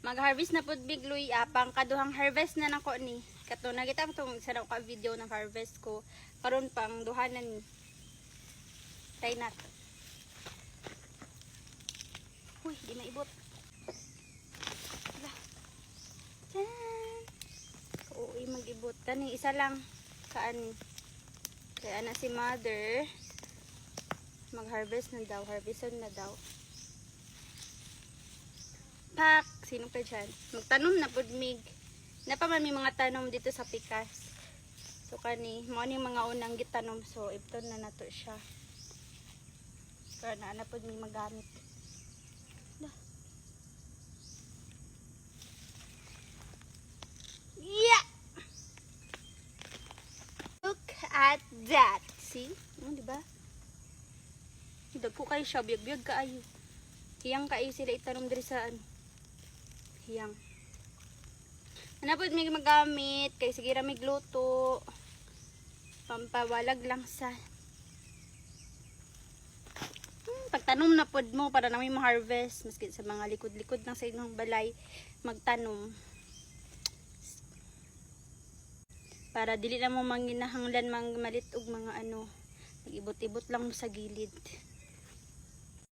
Mag-harvest na pud big luy apang kaduhang harvest na nako ni. Kato nakita ko tong isa ka video ng harvest ko. Karon pang duhanan ni. Try nato. Uy, di maibot. Tan. Oo, mag-ibot. Kani isa lang kaani. Kaya na si mother mag-harvest na daw, harveston na daw. Pak, sino pa dyan? Magtanom na pud mig. Napaman may mga tanom dito sa pikas. So kani, mo ni mga unang gitanom, so ipton na nato siya. Para na pud may magamit. Yeah. Look at that. See? Di ba? Dagko kayo siya, biyag-biyag kaayo. Hiyang kaayo sila itanom diri sa ano. Hiyang. Anapod may magamit, kay sige ra mig luto. Pampawalag lang sa pagtanom na pod mo para na may ma-harvest maski sa mga likod-likod ng sa inyong balay magtanom. Para dili na mo manginahanglan mang malit og mga ano, nag-ibot-ibot lang mo sa gilid.